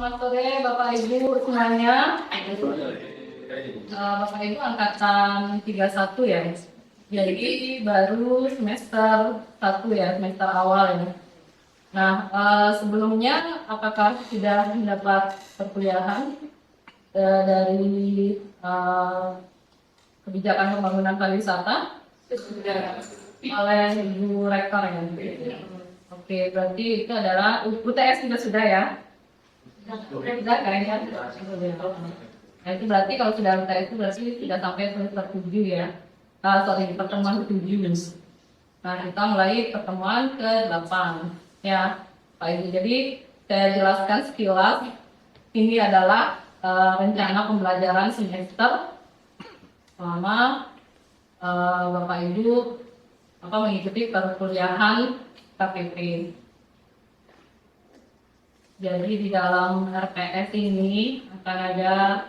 Selamat sore Bapak Ibu semuanya. Bapak Ibu angkatan 31 ya. Jadi baru semester 1 ya, semester awal ya. Nah, sebelumnya apakah sudah mendapat perkuliahan dari kebijakan pembangunan pariwisata? Sudah oleh Ibu Rektor ya. Oke, berarti itu adalah UTS sudah ya. Sudah kayaknya. Nah, itu berarti kalau sudah UTS itu berarti sudah sampai semester 7 ya. Pertemuan ke-7. Nah, kita mulai pertemuan ke-8 ya, Pak Ibu. Jadi saya jelaskan sekilas. Ini adalah rencana pembelajaran semester selama Bapak Ibu mengikuti perkuliahan KPP. Jadi di dalam RPS ini akan ada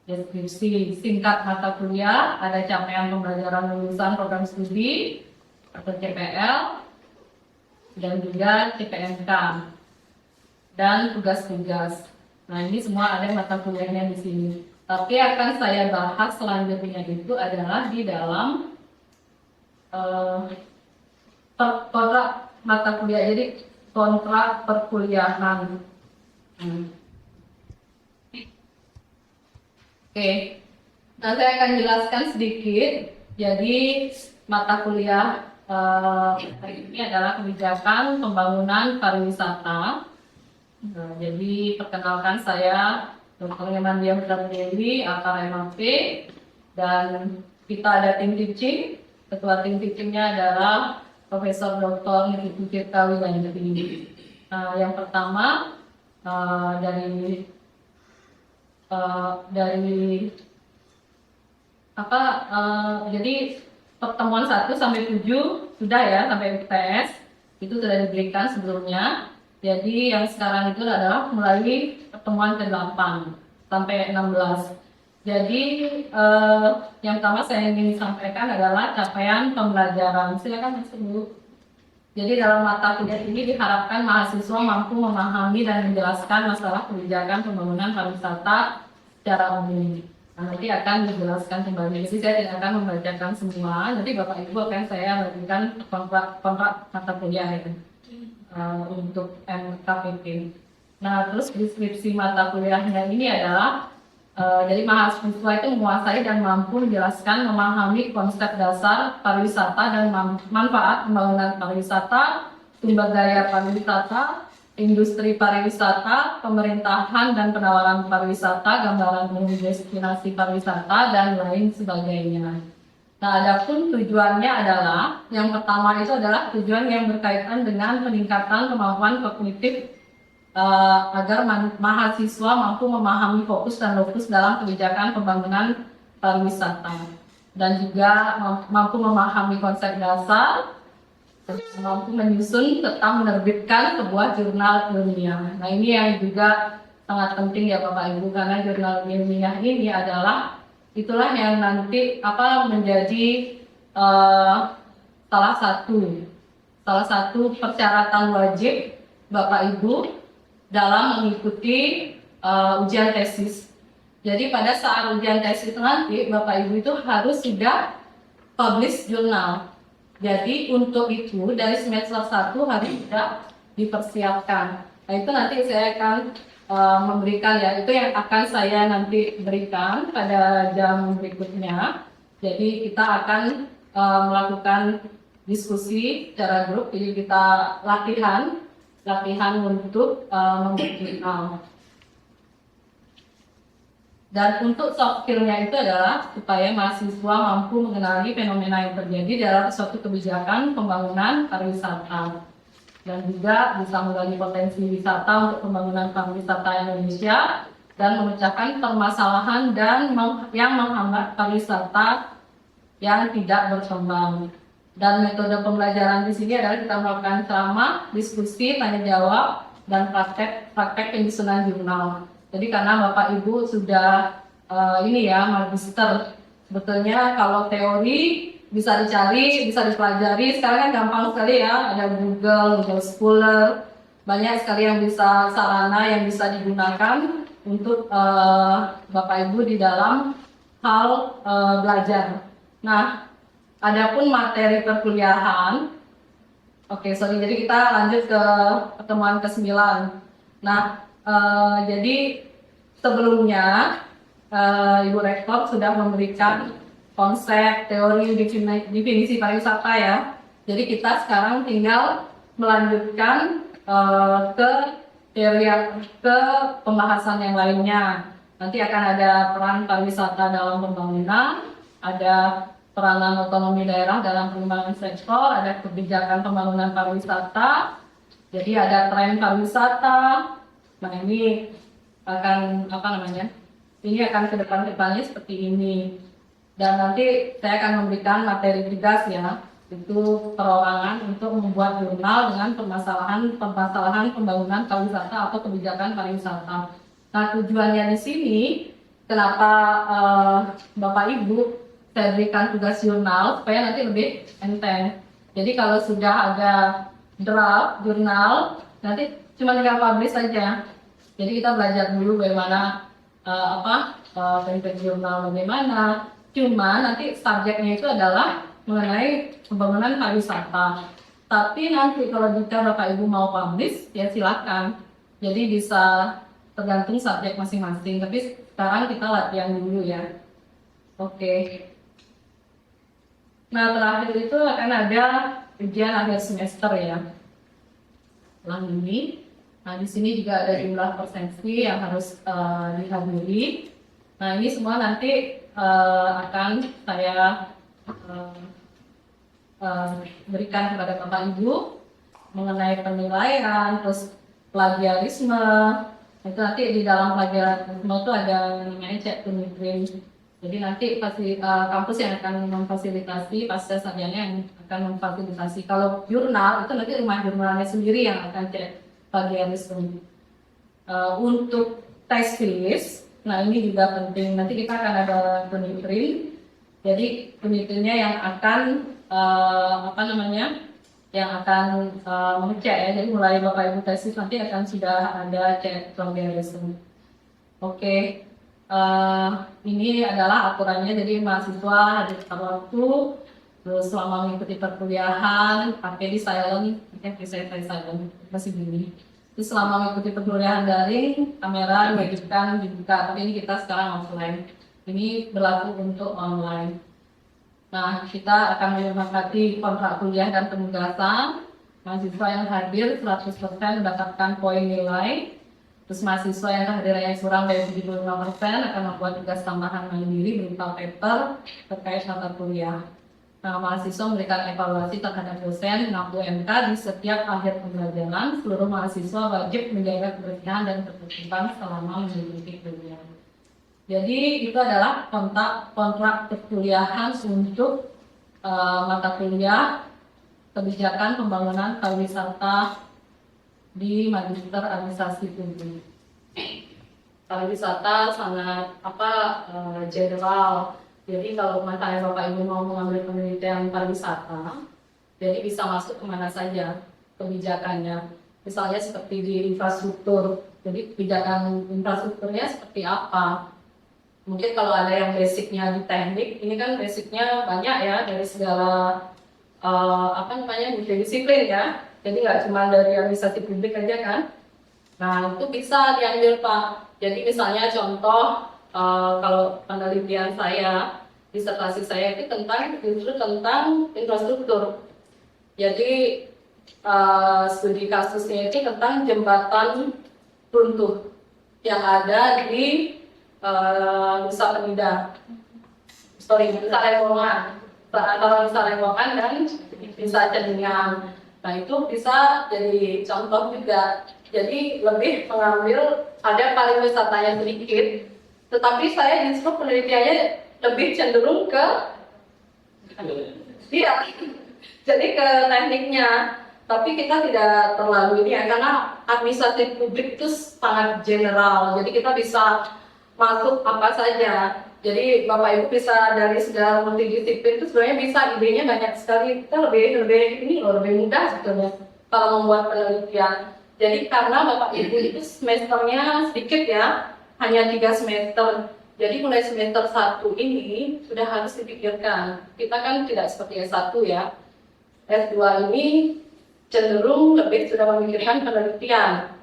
deskripsi singkat mata kuliah, ada capaian pembelajaran lulusan program studi atau CPL, dan juga CPNK, dan tugas-tugas. Nah, ini semua ada mata kuliahnya di sini. Tapi akan saya bahas selanjutnya itu adalah di dalam kontrak mata kuliah, jadi kontrak perkuliahan. Oke, nah saya akan jelaskan sedikit. Jadi mata kuliah hari ini adalah kebijakan pembangunan pariwisata. Nah, jadi perkenalkan saya Dr. Hemandia Dewi, akar MAP, dan kita ada tim teaching. Ketua tim teachingnya adalah Profesor Dr. Niku Tirta Wilandri. Yang pertama dari jadi pertemuan 1 sampai 7 sudah ya, sampai UTS itu sudah diberikan sebelumnya. Jadi yang sekarang itu adalah mulai pertemuan ke-8 sampai 16. Jadi yang pertama saya ingin sampaikan adalah capaian pembelajaran. Silakan masuk dulu. Jadi dalam mata kuliah ini diharapkan mahasiswa mampu memahami dan menjelaskan masalah kebijakan pembangunan pariwisata secara umum. Nah, nanti akan dijelaskan kembali. Jadi saya tidak akan membacakan semua. Nanti Bapak Ibu akan saya berikan kontrak mata kuliah ya, untuk MKPP. Nah, terus deskripsi mata kuliahnya ini adalah jadi mahasiswa itu menguasai dan mampu menjelaskan, memahami konsep dasar pariwisata dan manfaat pembangunan pariwisata, sumber daya pariwisata, industri pariwisata, pemerintahan dan penawaran pariwisata, gambaran umum destinasi pariwisata, dan lain sebagainya. Nah, adapun tujuannya adalah, yang pertama itu adalah tujuan yang berkaitan dengan peningkatan kemampuan kognitif agar mahasiswa mampu memahami fokus dan lokus dalam kebijakan pembangunan pariwisata, dan juga mampu memahami konsep dasar, mampu menyusun serta menerbitkan sebuah jurnal ilmiah. Nah, ini yang juga sangat penting ya Bapak Ibu, karena jurnal ilmiah ini adalah itulah yang nanti menjadi salah satu persyaratan wajib Bapak Ibu dalam mengikuti ujian tesis. Jadi pada saat ujian tesis nanti Bapak Ibu itu harus sudah publish jurnal. Jadi untuk itu dari semester 1 harus sudah dipersiapkan. Nah, itu nanti saya akan memberikan ya, itu yang akan saya nanti berikan pada jam berikutnya. Jadi kita akan melakukan diskusi secara grup, jadi kita latihan untuk membuat jurnal. Dan untuk soft skill-nya itu adalah supaya mahasiswa mampu mengenali fenomena yang terjadi dalam suatu kebijakan pembangunan pariwisata, dan juga bisa menggali potensi wisata untuk pembangunan pariwisata Indonesia, dan memecahkan permasalahan yang menghambat pariwisata yang tidak berkembang. Dan metode pembelajaran di sini adalah kita melakukan ceramah, diskusi, tanya jawab, dan praktek penyusunan jurnal. Jadi karena Bapak Ibu sudah magister, sebetulnya kalau teori bisa dicari, bisa dipelajari. Sekarang kan gampang sekali ya, ada Google Scholar, banyak sekali yang bisa sarana yang bisa digunakan untuk Bapak Ibu di dalam hal belajar. Nah, adapun materi perkuliahan, oke, sorry, jadi kita lanjut ke pertemuan ke-9. Nah, jadi sebelumnya Ibu Rektor sudah memberikan konsep, teori, definisi pariwisata ya. Jadi kita sekarang tinggal melanjutkan ke teori, ke pembahasan yang lainnya. Nanti akan ada peran pariwisata dalam pembangunan, ada peranan otonomi daerah dalam pengembangan sektor, ada kebijakan pembangunan pariwisata, jadi ada tren pariwisata. Nah, ini akan apa namanya? Ini akan ke depannya seperti ini. Dan nanti saya akan memberikan materi tugas ya, itu perorangan untuk membuat jurnal dengan permasalahan pembangunan pariwisata atau kebijakan pariwisata. Nah, tujuannya di sini, kenapa Bapak Ibu saya berikan tugas jurnal supaya nanti lebih enteng. Jadi kalau sudah ada draft jurnal, nanti cuma tinggal publish saja. Jadi kita belajar dulu bagaimana template jurnal bagaimana. Cuma nanti subjeknya itu adalah mengenai pembangunan pariwisata. Tapi nanti kalau jika Bapak Ibu mau publish, ya silakan. Jadi bisa tergantung subjek masing-masing. Tapi sekarang kita latihan dulu ya. Oke. Nah, terakhir itu akan ada ujian akhir semester ya. Setelah ini. Nah, di sini juga ada jumlah presensi yang harus dihadiri. Nah, ini semua nanti akan saya berikan kepada Bapak Ibu mengenai penilaian, terus plagiarisme. Itu nanti di dalam plagiarisme itu ada namanya cek penelitian. Jadi nanti pasti kampus yang akan memfasilitasi, pasca sarjana yang akan memfasilitasi. Kalau jurnal itu nanti rumah jurnalnya sendiri yang akan cek plagiarisme. Untuk tes tulis, nah ini juga penting. Nanti kita akan ada penelitian. Jadi penelitiannya yang akan yang akan mengecek ya. Jadi mulai Bapak Ibu tesis nanti akan sudah ada cek plagiarisme. Oke. Ini adalah aturannya, jadi mahasiswa hadir tepat waktu, terus selama mengikuti perkuliahan pakai di silent, saya silent masih bunyi. Terus selama mengikuti perkuliahan daring, kamera diwajibkan dibuka, tapi ini kita sekarang offline. Ini berlaku untuk online. Nah, kita akan menyepakati kontrak kuliah dan penugasan. Mahasiswa yang hadir 100% mendapatkan poin nilai. Terus mahasiswa yang kehadirannya kurang dari 75% akan membuat tugas tambahan mandiri berupa paper terkait mata kuliah. Nah, mahasiswa memberikan evaluasi terhadap dosen 60 MK di setiap akhir pembelajaran. Seluruh mahasiswa wajib menjaga kebersihan dan ketertiban selama mengikuti kuliah. Jadi itu adalah kontrak perkuliahan untuk mata kuliah kebijakan pembangunan pariwisata di Magister Administrasi Publik. Pariwisata sangat general. Jadi kalau misalnya Bapak Ibu mau mengambil penelitian pariwisata, jadi bisa masuk kemana saja kebijakannya. Misalnya seperti di infrastruktur. Jadi kebijakan infrastrukturnya seperti apa? Mungkin kalau ada yang basicnya di teknik, ini kan basicnya banyak ya dari segala disiplin ya. Jadi nggak cuma dari administrasi publik aja kan. Nah, itu bisa diambil Pak. Jadi misalnya contoh, kalau penelitian saya, disertasi saya itu tentang infrastruktur. Jadi studi kasusnya itu tentang jembatan runtuh yang ada di Nusa Penida. Nusa Lembongan dan Nusa Ceningan. Nah, itu bisa jadi contoh juga. Jadi lebih mengambil, ada pariwisatanya sedikit, tetapi saya justru penelitiannya lebih cenderung ke jadi ke tekniknya. Tapi kita tidak terlalu ini ya, karena administrasi publik itu sangat general. Jadi kita bisa masuk apa saja. Jadi Bapak Ibu bisa dari segala multidisiplin itu sebenarnya bisa, idenya banyak sekali. Kita lebih mudah sebetulnya kalau membuat penelitian. Jadi karena Bapak Ibu itu semesternya sedikit ya, hanya 3 semester. Jadi mulai semester 1 ini sudah harus dipikirkan. Kita kan tidak seperti S1 ya. S2 ini cenderung lebih sudah memikirkan penelitian.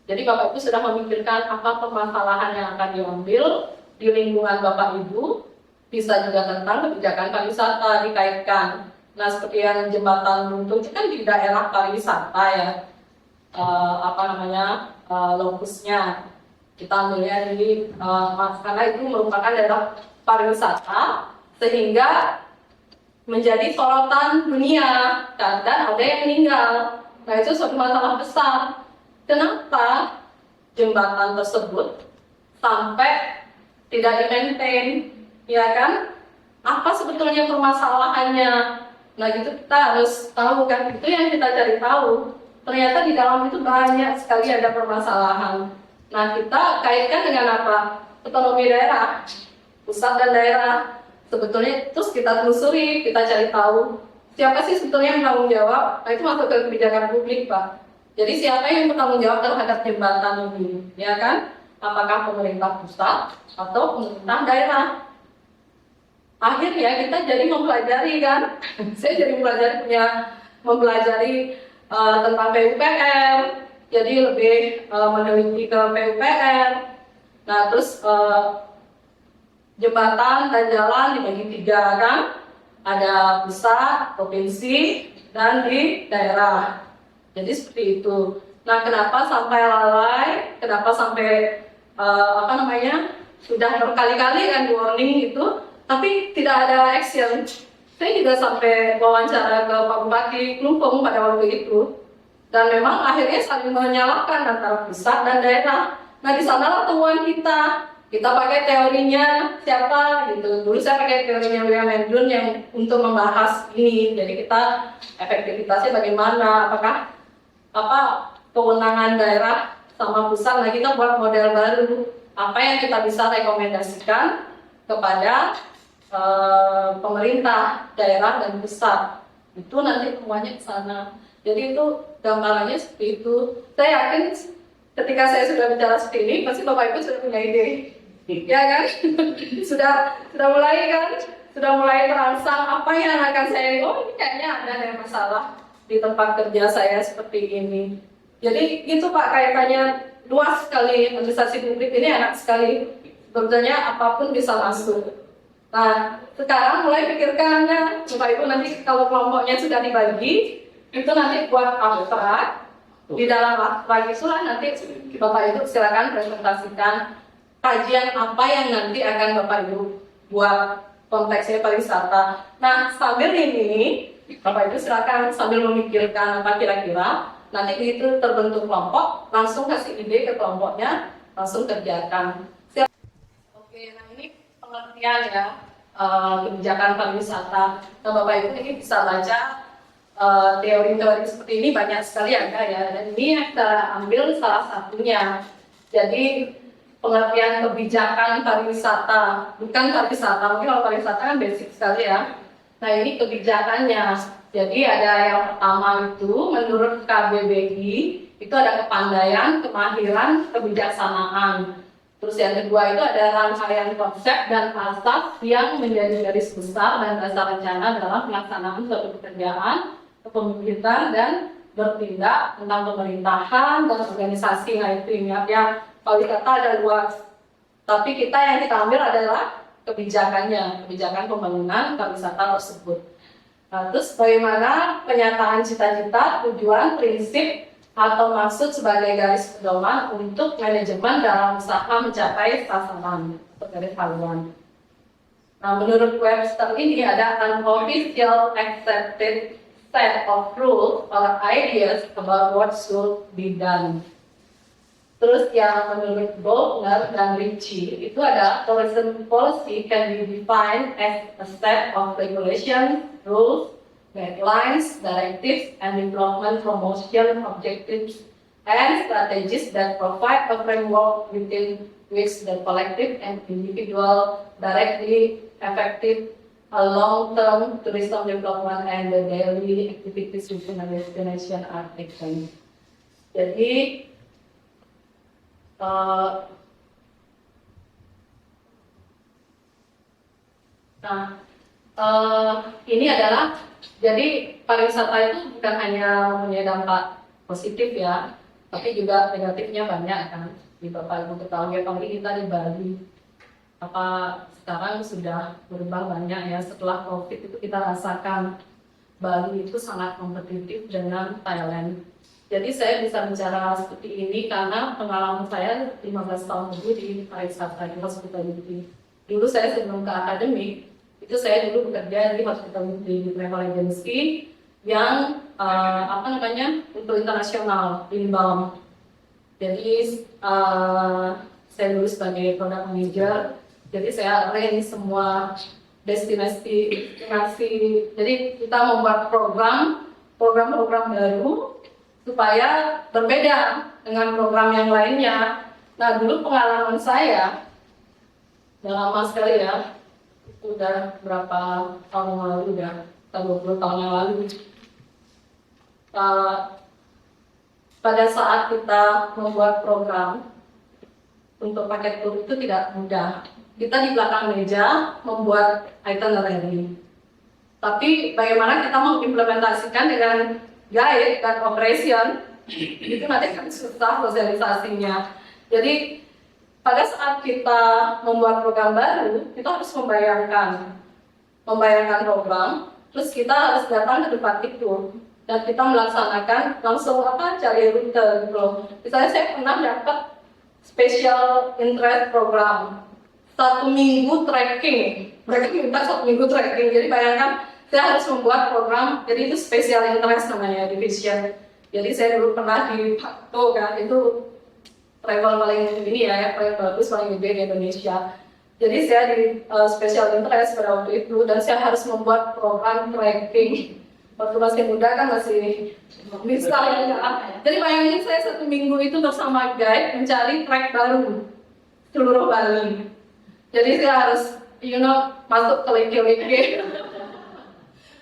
Jadi Bapak Ibu sudah memikirkan apa permasalahan yang akan diambil di lingkungan Bapak Ibu. Bisa juga tentang kebijakan pariwisata dikaitkan. Nah, seperti yang jembatan Buntung itu kan di daerah pariwisata ya. Lokusnya kita ambilnya di karena itu merupakan daerah pariwisata sehingga menjadi sorotan dunia dan ada yang meninggal. Nah, itu suatu masalah besar. Kenapa jembatan tersebut sampai tidak di-maintain, ya kan? Apa sebetulnya permasalahannya? Nah, gitu kita harus tahu kan, itu yang kita cari tahu. Ternyata di dalam itu banyak sekali ada permasalahan. Nah, kita kaitkan dengan apa? Otonomi daerah, pusat dan daerah. Sebetulnya terus kita telusuri, kita cari tahu siapa sih sebetulnya yang bertanggung jawab. Nah, itu masuk ke kebijakan publik, Pak. Jadi siapa yang bertanggung jawab terhadap jembatan ini, ya kan? Apakah pemerintah pusat atau pemerintah daerah? Akhirnya kita jadi mempelajari kan? Saya jadi mempelajari tentang PUPR, jadi lebih meneliti ke PUPR. Nah, terus jembatan dan jalan dibagi 3 kan, ada pusat, provinsi, dan di daerah. Jadi seperti itu. Nah, kenapa sampai lalai? Kenapa sampai sudah berkali-kali kan warning itu, tapi tidak ada action. Saya juga sampai wawancara ke Pak Bupati Klungkung pada waktu itu, dan memang akhirnya saling menyalahkan antara pusat dan daerah. Nah, di sanalah temuan kita. Kita pakai teorinya siapa gitu. Dulu saya pakai teorinya William Mendun yang untuk membahas ini. Jadi kita efektivitasnya bagaimana, apakah kewenangan daerah sama pusat. Nah, kita buat model baru. Apa yang kita bisa rekomendasikan kepada pemerintah daerah dan pusat, itu nanti semuanya ke sana. Jadi itu gambarannya seperti itu. Saya yakin ketika saya sudah bicara seperti ini, pasti Bapak Ibu sudah punya ide, ya kan? sudah mulai kan? Sudah mulai terangsang apa yang akan saya. Oh, ini kayaknya ada masalah di tempat kerja saya seperti ini. Jadi itu Pak, kaitannya luas sekali. Administrasi publik ini enak sekali. Sebetulnya apapun bisa masuk. Nah, sekarang mulai pikirkannya, Bapak Ibu nanti kalau kelompoknya sudah dibagi, itu nanti buat abstrak. Di dalam abstrak itulah nanti Bapak Ibu silakan presentasikan kajian apa yang nanti akan Bapak Ibu buat, konteksnya pariwisata. Nah, sambil ini Bapak Ibu silakan sambil memikirkan apa kira-kira, nanti itu terbentuk kelompok, langsung kasih ide ke kelompoknya, langsung kerjakan. Oke, nah ini pengertian ya kebijakan pariwisata. Nah, Bapak Ibu ini bisa baca teori-teori seperti ini, banyak sekali ada ya. Dan ini yang kita ambil salah satunya. Jadi pengertian kebijakan pariwisata, bukan pariwisata. Mungkin kalau pariwisata kan basic sekali ya. Nah, ini kebijakannya. Jadi ada yang pertama itu menurut KBBI itu ada kepandaian, kemahiran, kebijaksanaan. Terus yang kedua itu ada rangkaian konsep dan asas yang menjadi garis besar dan dasar rencana dalam pelaksanaan suatu pekerjaan, kepemimpinan dan bertindak tentang pemerintahan dan organisasi. Nah, itu ingat ya, pariwisata ada luas. Tapi kita yang kita ambil adalah kebijakannya, kebijakan pembangunan pariwisata tersebut. Nah, terus bagaimana penyataan cita-cita, tujuan, prinsip atau maksud sebagai garis pedoman untuk manajemen dalam usaha mencapai sasaran atau garis haluan. Nah, menurut Webster ini ada unofficial accepted set of rules or ideas about what should be done. Terus yang menurut Goldner dan Ritchie itu ada tourism policy can be defined as a set of regulations, rules, guidelines, directives, and development promotion objectives and strategies that provide a framework within which the collective and individual directly affected a long-term tourism development and the daily activities within a destination are taken. Jadi eh, nah ini adalah, jadi pariwisata itu bukan hanya mempunyai dampak positif ya, tapi juga negatifnya banyak kan. Di Bapak Ibu ketahui, apalagi kita di Bali, apa sekarang sudah berubah banyak ya. Setelah COVID itu kita rasakan Bali itu sangat kompetitif dengan Thailand. Jadi saya bisa bicara seperti ini karena pengalaman saya 15 tahun dulu di pariwisata, di hospitality. Dulu saya sebelum ke akademik, itu saya dulu bekerja di hospitality, di travel agency yang apa namanya, untuk internasional, inbound. Jadi saya dulu sebagai product manager, jadi saya arrange semua destinasi. Jadi kita membuat program-program baru supaya berbeda dengan program yang lainnya. Nah, dulu pengalaman saya udah lama sekali ya, itu udah berapa tahun yang lalu, udah 20 tahun yang lalu. Pada saat kita membuat program untuk paket tur itu tidak mudah. Kita di belakang meja membuat itinerary. Tapi bagaimana kita mengimplementasikan dengan guide dan operation, itu nanti kan susah sosialisasinya. Jadi pada saat kita membuat program baru, kita harus membayangkan program, terus kita harus datang ke tempat itu dan kita melaksanakan langsung cari rute gitu loh. Misalnya saya pernah dapat special interest program 1 minggu trekking, mereka minta 1 minggu trekking. Jadi bayangkan saya harus membuat program, jadi itu special interest namanya, division. Jadi saya dulu pernah di Pakto kan, itu travel paling ini ya, paling bagus, paling gede di Indonesia. Jadi saya di special interest pada waktu itu, dan saya harus membuat program trekking. Waktu masih muda kan masih bisa ya. Jadi bayangin saya 1 minggu itu bersama guide mencari trek baru seluruh Bali. Jadi saya harus masuk ke leke-leke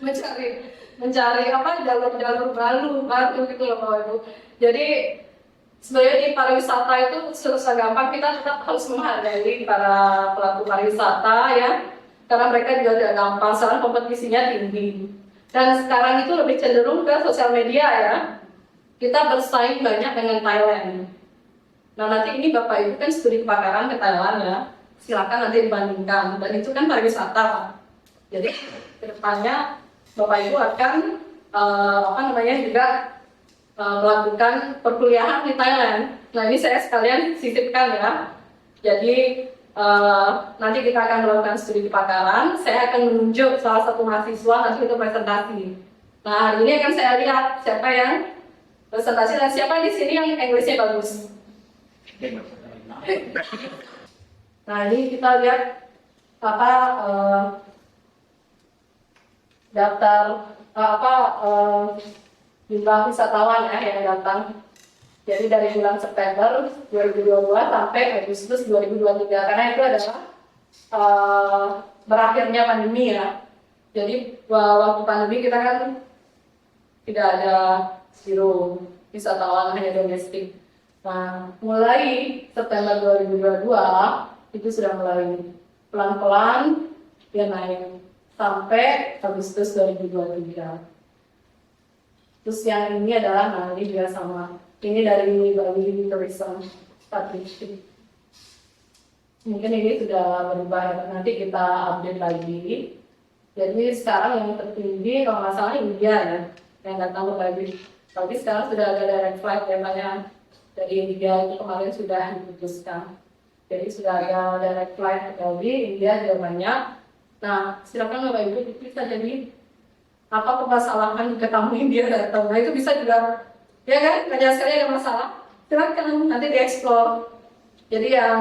mencari jalur-jalur baru gitu loh Bapak Ibu. Jadi sebenarnya di pariwisata itu susah gampang, kita tetap harus menghargai para pelaku pariwisata ya, karena mereka juga tidak gampang, soalnya kompetisinya tinggi. Dan sekarang itu lebih cenderung ke sosial media ya. Kita bersaing banyak dengan Thailand. Nah nanti ini Bapak Ibu kan studi kebakaran ke Thailand ya. Silakan nanti dibandingkan. Dan itu kan pariwisata Pak. Jadi kedepannya Bapak Ibu akan juga melakukan perkuliahan di Thailand. Nah ini saya sekalian sisipkan ya. Jadi nanti kita akan melakukan studi kebakaran. Saya akan menunjuk salah satu mahasiswa nanti untuk presentasi. Nah hari ini akan saya lihat siapa yang presentasi dan siapa di sini yang Inggrisnya bagus. Nah ini kita lihat daftar jumlah wisatawan ya yang datang. Jadi dari bulan September 2022 sampai Agustus 2023, karena itu adalah berakhirnya pandemi ya. Jadi waktu pandemi kita kan tidak ada zero wisatawan, hanya domestik. Nah mulai September 2022 itu sudah mulai pelan-pelan dia naik sampai Agustus 2023. Terus yang ini adalah, nah ini juga sama. Ini dari Bali Tourism Statistik. Mungkin ini sudah berubah ya, nanti kita update lagi. Jadi sekarang yang tertinggi kalau nggak salah India ya, yang datang ke Bali. Tapi sekarang sudah ada direct flight ya, banyak dari India itu kemarin sudah diputuskan. Jadi sudah ada direct flight ke Bali, India juga banyak. Nah silakan Bapak Ibu bisa jadi apa permasalahan ketemu India datang. Nah itu bisa juga, ya kan, banyak sekali ada masalah. Silakan nanti dieksplor. Jadi yang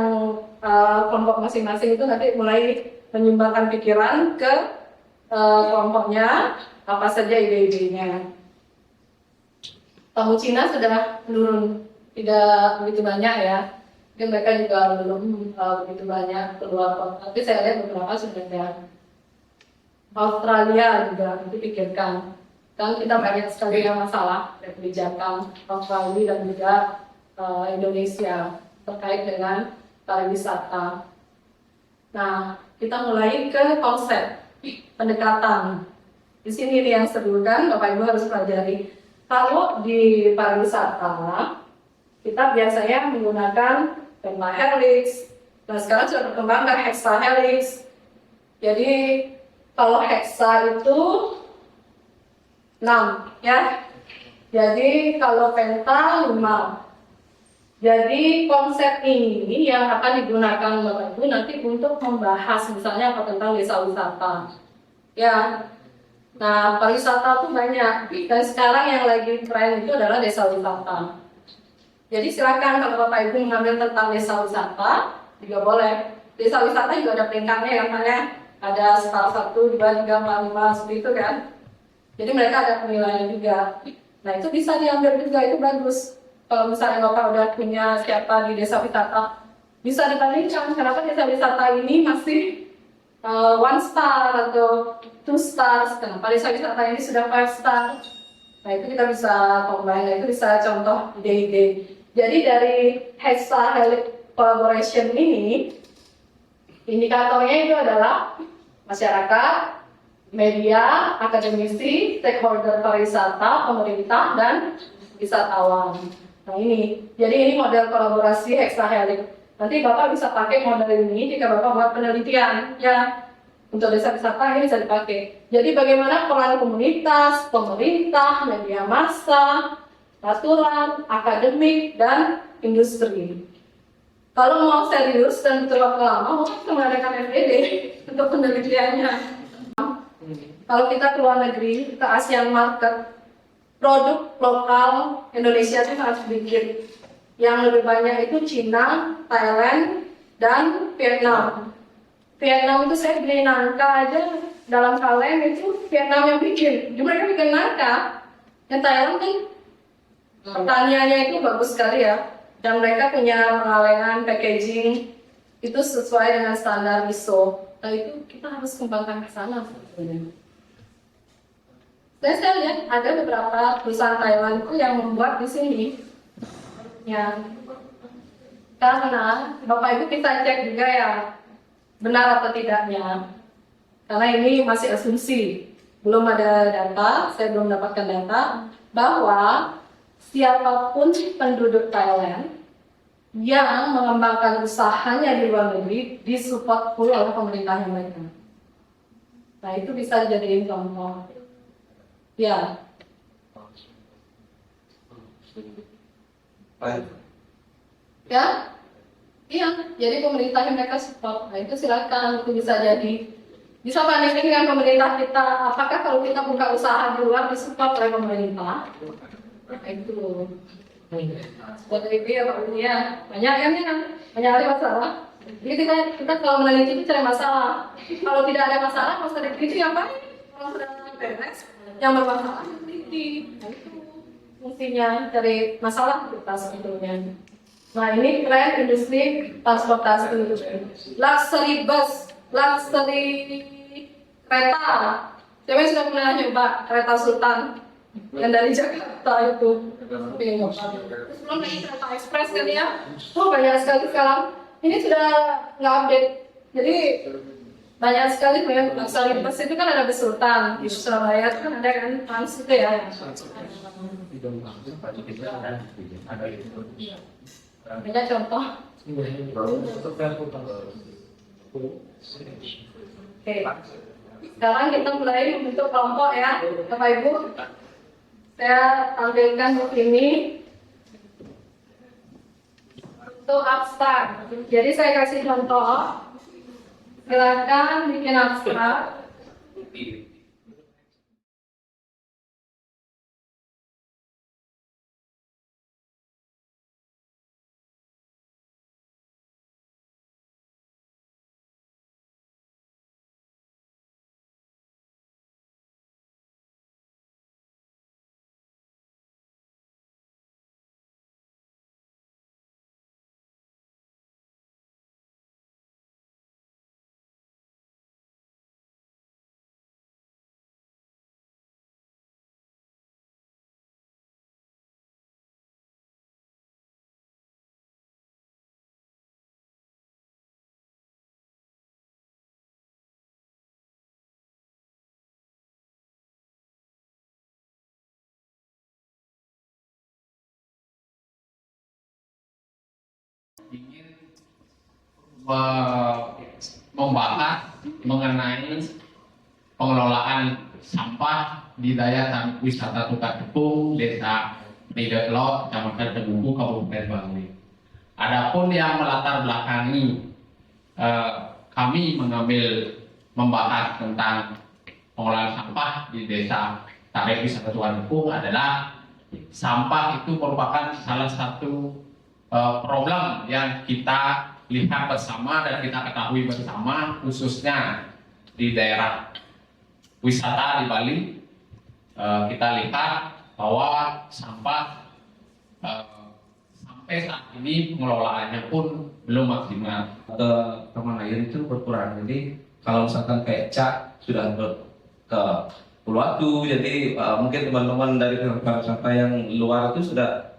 kelompok masing-masing itu nanti mulai menyumbangkan pikiran ke kelompoknya, apa saja ide-idenya. Tamu Cina sudah menurun, tidak begitu banyak ya. Mungkin mereka juga belum begitu banyak keluar kota. Tapi saya lihat beberapa sudah ada. Australia juga dipikirkan. Kan kita banyak sekali yang masalah dari kebijakan Australia dan juga Indonesia terkait dengan pariwisata. Nah, kita mulai ke konsep pendekatan. Di sini nih yang seru kan, Bapak Ibu harus pelajari. Kalau di pariwisata, kita biasanya menggunakan pentahelix. Nah, sekarang sudah berkembang ke hexahelix. Jadi, kalau hexa itu 6, ya. Jadi, kalau penta 5. Jadi konsep ini yang akan digunakan Bapak Ibu nanti untuk membahas misalnya apa tentang desa wisata. Ya. Nah, pariwisata itu banyak. Dan sekarang yang lagi tren itu adalah desa wisata. Jadi silakan kalau Bapak Ibu mengambil tentang desa wisata juga boleh. Desa wisata juga ada peringkatnya ya, makanya ada skala 1, 2, 3, 4, 5 seperti itu kan. Jadi mereka ada penilaian juga. Nah, itu bisa diambil juga, itu bagus. Kalau misalnya Bapak udah punya siapa di desa wisata, bisa dibandingkan kenapa desa wisata ini masih 1 star atau 2 stars, kenapa desa wisata ini sudah 5 star. Nah, itu kita bisa combine, nah, itu bisa contoh ide-ide. Jadi dari Hexa-Helix Collaboration ini, indikatornya itu adalah masyarakat, media, akademisi, stakeholder pariwisata, pemerintah, dan wisatawan. Nah ini, jadi ini model kolaborasi hexahelix. Nanti Bapak bisa pakai model ini jika Bapak buat penelitian, ya. Untuk desa wisata ini bisa dipakai. Jadi bagaimana peran komunitas, pemerintah, media massa, aturan, akademik, dan industri. Kalau mau serius dan butuh waktu lama, Bapak bisa mengadakan FED untuk penelitiannya. Kalau kita ke luar negeri, ke ASEAN market, produk lokal Indonesia itu sangat sedikit. Yang lebih banyak itu Cina, Thailand, dan Vietnam. Vietnam itu saya beli nangka aja dalam kaleng itu Vietnam yang bikin. Jadi mereka bikin nangka. Yang Thailand kan pertaniannya itu bagus sekali ya. Dan mereka punya pengalengan, packaging itu sesuai dengan standar ISO. Nah itu kita harus kembangkan ke sana sebetulnya. Dan saya lihat ada beberapa perusahaan Thailand itu yang membuat di sini. Ya, karena Bapak Ibu kita cek juga ya benar atau tidaknya. Karena ini masih asumsi, belum ada data, saya belum mendapatkan data bahwa siapapun penduduk Thailand yang mengembangkan usahanya di luar negeri disupport full oleh pemerintahnya mereka. Nah itu bisa dijadiin contoh. Ya. Ya, iya. Jadi pemerintahnya mereka support. Nah itu silakan, itu bisa jadi. Bisa bandingkan dengan pemerintah kita. Apakah kalau kita buka usaha di luar disupport oleh pemerintah? Nah itu. Seperti itu ya Pak Budi ya. Banyak kan ya, banyak ada masalah. Jadi kita kalau meneliti itu cari masalah. Kalau tidak ada masalah, nggak usah diteliti apa? Kalau sudah beres, yang bermasalah diteliti. Nah itu fungsinya cari masalah kita sebetulnya. Nah ini tren industri transportasi, luxury bus, luxury kereta. Siapa yang sudah pernah nyoba kereta Sultan yang dari Jakarta itu? Terus belum lagi kereta ekspres kan ya? Oh banyak sekali sekarang. Ini sudah nggak update. Jadi banyak sekali yang luxury bus itu kan ada bus Sultan di Surabaya itu kan ada kan Trans itu ya. Banyak contoh. Oke. Sekarang kita mulai membentuk kelompok ya, Bapak Ibu. Saya tampilkan di sini untuk abstrak. Jadi saya kasih contoh. Silakan bikin abstrak. membahas mengenai pengelolaan sampah di daya tarik wisata Tukadepung, Desa Ridelo, Kecamatan Teguku, Kabupaten Bangli. Adapun yang melatar belakangi kami membahas tentang pengelolaan sampah di Desa Tarik Wisata Tukadepung adalah sampah itu merupakan salah satu problem yang kita lihat bersama dan kita ketahui bersama, khususnya di daerah wisata di Bali. Kita lihat bahwa sampah sampai saat ini pengelolaannya pun belum maksimal. Taman air itu berkurang. Jadi kalau misalkan kayak Cak sudah ke Uluwatu, jadi mungkin teman-teman dari pariwisata yang luar itu sudah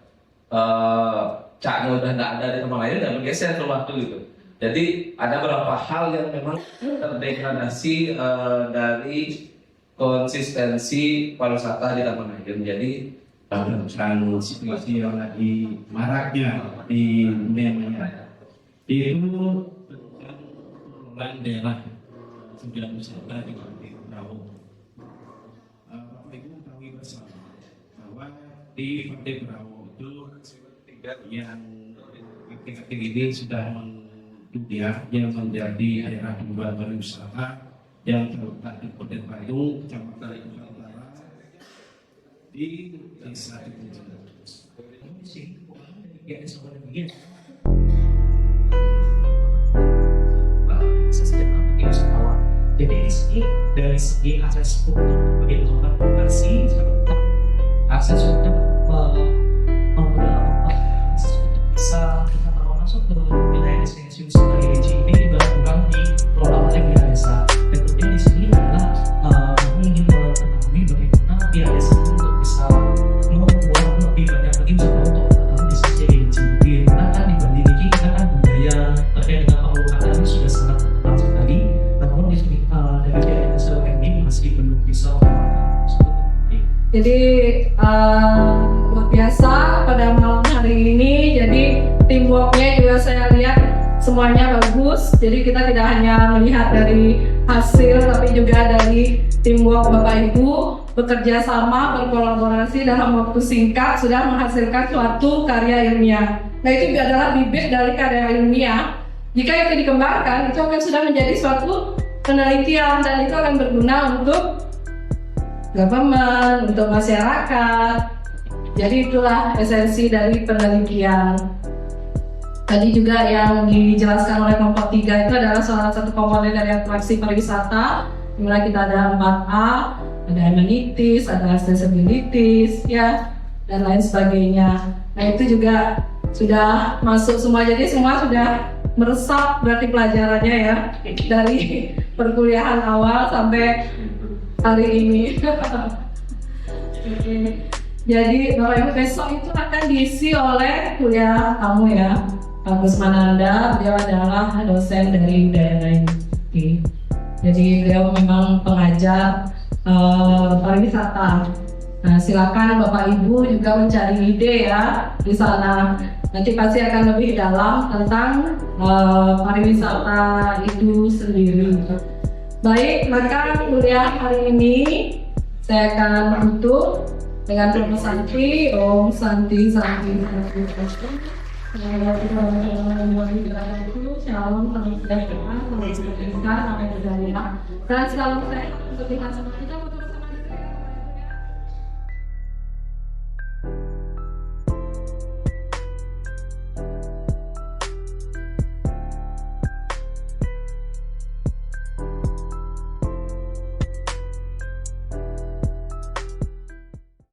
Caknya udah nggak ada di taman air dan bergeser ke Uluwatu gitu. Jadi ada beberapa hal yang memang terdegradasi dari konsistensi pariwisata di taman air. Jadi dalam situasi yang lagi maraknya di dunia maya itu pengelolaan daerah sembilan wisata di Kabupaten Berau. Bapak Ibu ketahui bersama bahwa di Kabupaten Berau itu yang aktif ini sudah mendunia yang menjadi daerah pembuat pariwisata yang terletak di Kabupaten Bandung, Kecamatan Utara di Desa Teguku. Jadi di sini dari segi akses untuk melakukan lokasi, akses untuk bisa kita masuk ke wilayah destinasi wisata religi ini dilakukan di pengelolaan oleh pihak desa. Dan kemudian di sini adalah kami ingin mengetahui bagaimana pihak desa untuk bisa membuat lebih banyak lagi usaha untuk mengenal destinasi religi. Karena kan di Bali ini kita kan budaya terkait dengan pengelolaan sudah sangat terkenal sekali. Namun di sini dari pihak desa ini masih belum bisa Jadi luar biasa pada malam hari ini. Jadi teamworknya juga saya lihat semuanya bagus. Jadi kita tidak hanya melihat dari hasil, tapi juga dari teamwork Bapak Ibu bekerja sama, berkolaborasi dalam waktu singkat sudah menghasilkan suatu karya ilmiah. Nah, itu adalah bibit dari karya ilmiah. Jika itu dikembangkan, itu akan sudah menjadi suatu penelitian dan itu akan berguna untuk government, untuk masyarakat. Jadi itulah esensi dari penelitian. Tadi juga yang dijelaskan oleh kelompok 3 itu adalah salah satu komponen dari atraksi pariwisata, di mana kita ada 4A, ada amenities, ada accessibilities, ya, dan lain sebagainya. Nah, itu juga sudah masuk semua, jadi semua sudah meresap berarti pelajarannya ya, dari perkuliahan awal sampai hari ini. Jadi Bapak Ibu besok itu akan diisi oleh kuliah kamu ya, Pak Gusmananda. Beliau adalah dosen dari daerah ini. Jadi beliau memang pengajar pariwisata. Nah, silakan Bapak Ibu juga mencari ide ya di sana. Nanti pasti akan lebih dalam tentang pariwisata itu sendiri. Baik, maka kuliah hari ini saya akan tutup dengan Prof. Santi. Om Santi, Santi, Santi, Santi. Shalom, salam sejahtera, salam sejahtera, dan salam sehat untuk kita semua.